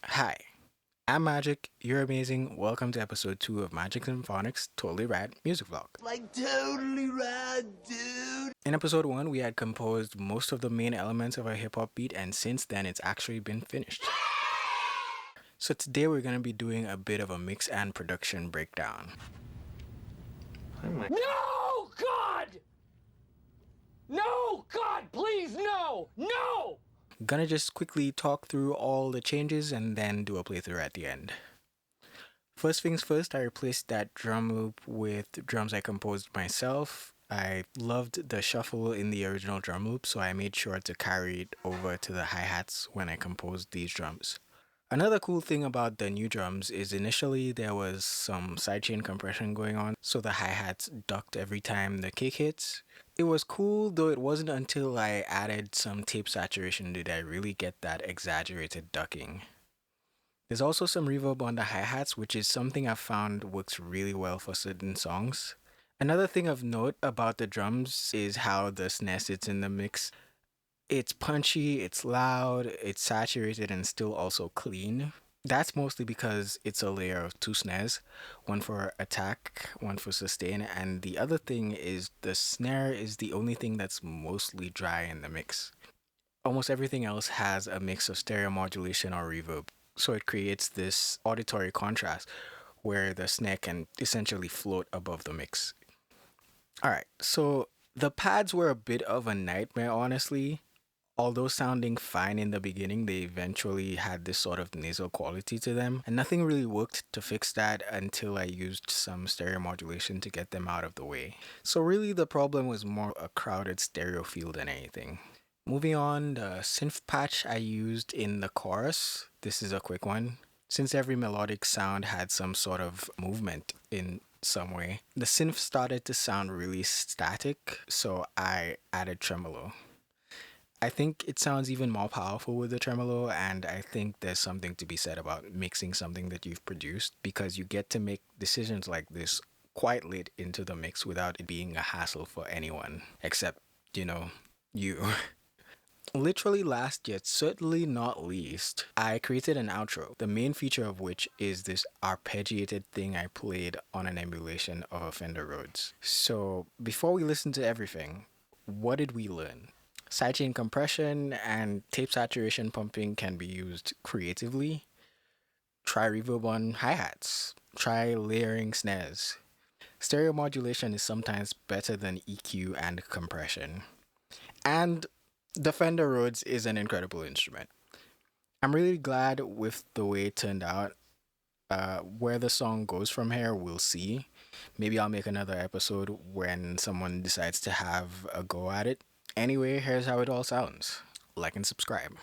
Hi, I'm Magic. You're amazing. Welcome to episode 2 of Magic Symphonics Totally Rad Music Vlog. Like totally rad, dude. In episode 1, we had composed most of the main elements of a hip hop beat, and since then, it's actually been finished. So, today we're going to be doing a bit of a mix and production breakdown. No, God! No, God, please, no! No! Gonna just quickly talk through all the changes and then do a playthrough at the end. First things first, I replaced that drum loop with drums I composed myself. I loved the shuffle in the original drum loop, so I made sure to carry it over to the hi-hats when I composed these drums. Another cool thing about the new drums is initially there was some sidechain compression going on, so the hi-hats ducked every time the kick hits. It was cool, though it wasn't until I added some tape saturation did I really get that exaggerated ducking. There's also some reverb on the hi-hats, which is something I've found works really well for certain songs. Another thing of note about the drums is how the snare sits in the mix. It's punchy, it's loud, it's saturated, and still also clean. That's mostly because it's a layer of two snares, one for attack, one for sustain, and the other thing is the snare is the only thing that's mostly dry in the mix. Almost everything else has a mix of stereo modulation or reverb, so it creates this auditory contrast where the snare can essentially float above the mix. Alright, so the pads were a bit of a nightmare, honestly. Although sounding fine in the beginning, they eventually had this sort of nasal quality to them, and nothing really worked to fix that until I used some stereo modulation to get them out of the way. So, really, the problem was more a crowded stereo field than anything. Moving on, the synth patch I used in the chorus. This is a quick one. Since every melodic sound had some sort of movement in some way, the synth started to sound really static, so I added tremolo. I think it sounds even more powerful with the tremolo, and I think there's something to be said about mixing something that you've produced because you get to make decisions like this quite late into the mix without it being a hassle for anyone except, you. Literally last yet certainly not least, I created an outro, the main feature of which is this arpeggiated thing I played on an emulation of a Fender Rhodes. So before we listen to everything, what did we learn? Sidechain compression and tape saturation pumping can be used creatively. Try reverb on hi-hats. Try layering snares. Stereo modulation is sometimes better than EQ and compression. And the Fender Rhodes is an incredible instrument. I'm really glad with the way it turned out. Where the song goes from here, we'll see. Maybe I'll make another episode when someone decides to have a go at it. Anyway, here's how it all sounds. Like and subscribe.